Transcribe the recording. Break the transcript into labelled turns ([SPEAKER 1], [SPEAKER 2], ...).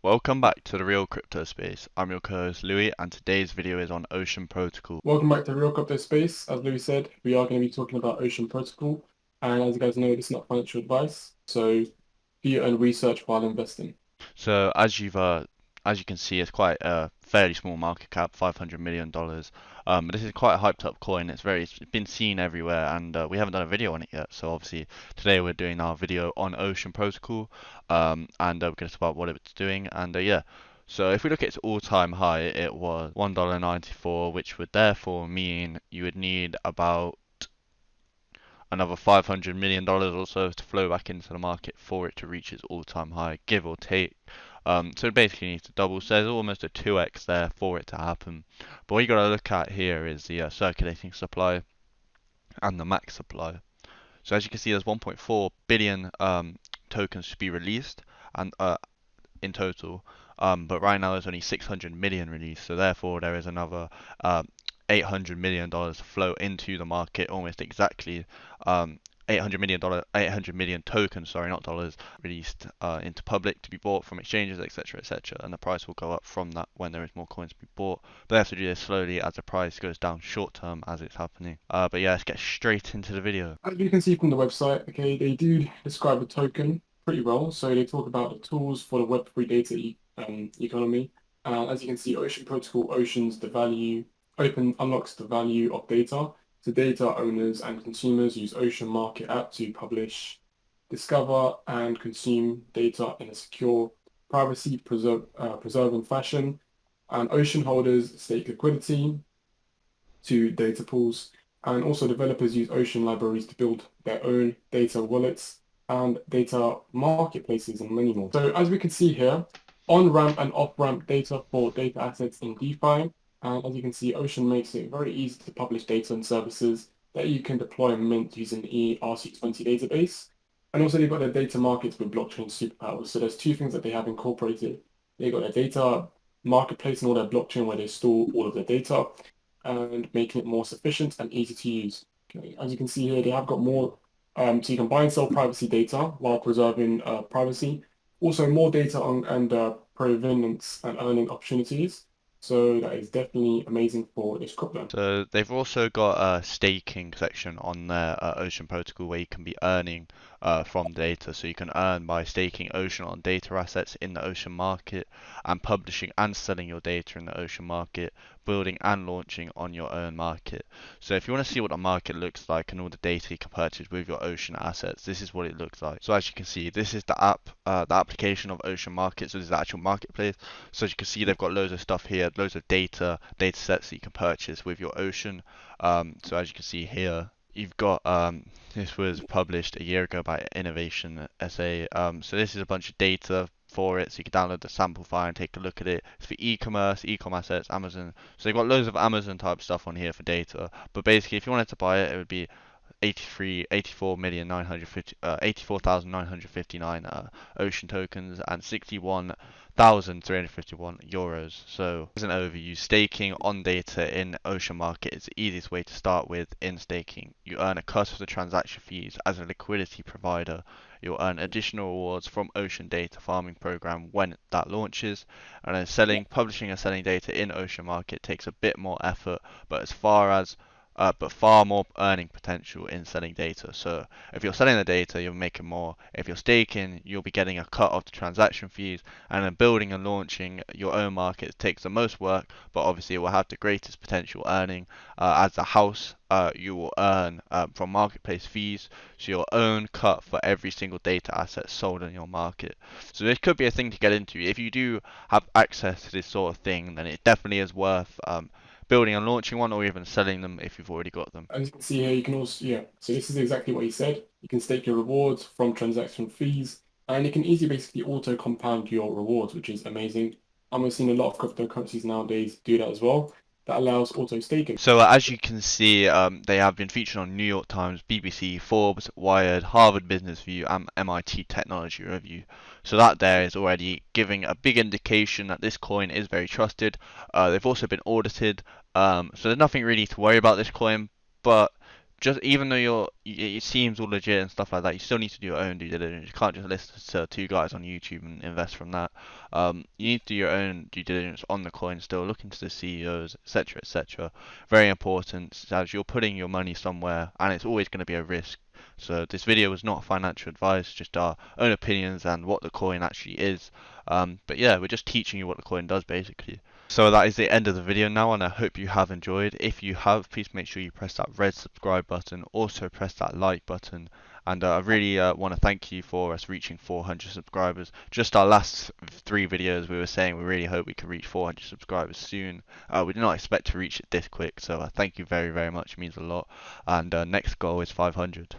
[SPEAKER 1] Welcome back to the Real Crypto Space. I'm your co-host Louis, and today's video is on Ocean Protocol.
[SPEAKER 2] Welcome back to Real Crypto Space. As Louis said, we are going to be talking about Ocean Protocol. And as you guys know, this is not financial advice. So do your own research while investing.
[SPEAKER 1] So as you can see, it's quite a fairly small market cap, $500 million. But this is quite a hyped up coin. It's been seen everywhere, and we haven't done a video on it yet. So obviously today we're doing our video on Ocean Protocol, and we're going to talk about what it's doing. And yeah. So if we look at its all-time high, it was $1.94, which would therefore mean you would need about another $500 million or so to flow back into the market for it to reach its all-time high, give or take. So it basically needs to double. So there's almost a 2x there for it to happen. But what you got to look at here is the circulating supply and the max supply. So as you can see, there's 1.4 billion tokens to be released, and in total. But right now there's only 600 million released, so therefore there is another $800 million to flow into the market, almost exactly. $800 million tokens, sorry, not dollars, released into public to be bought from exchanges, etc., etc. And the price will go up from that when there is more coins to be bought. But they have to do this slowly as the price goes down short term as it's happening. But yeah, let's get straight into the video.
[SPEAKER 2] As you can see from the website, okay, they do describe the token pretty well. So they talk about the tools for the Web3 data economy. As you can see, Ocean Protocol open unlocks the value of data. So data owners and consumers use Ocean Market app to publish, discover, and consume data in a secure, preserving fashion. And Ocean holders stake liquidity to data pools. And also developers use Ocean libraries to build their own data wallets and data marketplaces and many more. So as we can see here, on-ramp and off-ramp data for data assets in DeFi. And as you can see, Ocean makes it very easy to publish data and services that you can deploy and mint using the ERC20 database. And also they've got their data markets with blockchain superpowers. So there's two things that they have incorporated. They've got their data marketplace and all their blockchain where they store all of their data and making it more sufficient and easy to use. Okay. As you can see here, they have got more, so you can buy and sell privacy data while preserving privacy. Also more data on and provenance and earning opportunities. So that is definitely amazing for this crypto.
[SPEAKER 1] So they've also got a staking section on their Ocean protocol where you can be earning from data. So you can earn by staking Ocean on data assets in the Ocean market and publishing and selling your data in the Ocean market, building and launching on your own market. So if you want to see what the market looks like and all the data you can purchase with your Ocean assets, this is what it looks like. So as you can see, this is the application of Ocean Market. So this is the actual marketplace. So as you can see, they've got loads of stuff here, loads of data sets that you can purchase with your Ocean. So as you can see here, you've got this was published a year ago by Innovation SA. So this is a bunch of data for it, so you can download the sample file and take a look at it. It's for e-commerce, assets, Amazon. So they've got loads of Amazon type stuff on here for data. But basically, if you wanted to buy it, it would be 84,959 Ocean tokens and 61,351 euros. So as an overview, staking on data in Ocean Market is the easiest way to start with. In staking, you earn a cut of the transaction fees as a liquidity provider. You'll earn additional rewards from Ocean Data Farming Program when that launches. And then publishing and selling data in Ocean Market takes a bit more effort, but far more earning potential in selling data. So if you're selling the data, you're making more. If you're staking, you'll be getting a cut of the transaction fees. And then building and launching your own market takes the most work, but obviously it will have the greatest potential earning. As a house, you will earn from marketplace fees, so your own cut for every single data asset sold in your market. So this could be a thing to get into. If you do have access to this sort of thing, then it definitely is worth building and launching one, or even selling them if you've already got them.
[SPEAKER 2] As you can see here, you can also, yeah, so this is exactly what he said. You can stake your rewards from transaction fees, and you can easily basically auto compound your rewards, which is amazing. I'm seeing a lot of cryptocurrencies nowadays do that as well. That allows auto staking.
[SPEAKER 1] So as you can see, they have been featured on New York Times, BBC, Forbes, Wired, Harvard Business Review, and MIT Technology Review. So that there is already giving a big indication that this coin is very trusted. They've also been audited, so there's nothing really to worry about this coin, but just even though it seems all legit and stuff like that, you still need to do your own due diligence. You can't just listen to two guys on YouTube and invest from that. You need to do your own due diligence on the coin still, look into the CEOs, etc., etc. Very important, as you're putting your money somewhere, and it's always going to be a risk. So this video was not financial advice, just our own opinions and what the coin actually is. But yeah, we're just teaching you what the coin does basically. So that is the end of the video now, and I hope you have enjoyed. If you have, please make sure you press that red subscribe button. Also press that like button. And I really want to thank you for us reaching 400 subscribers. Just our last three videos, we were saying we really hope we can reach 400 subscribers soon. We did not expect to reach it this quick, so thank you very, very much. It means a lot. And next goal is 500.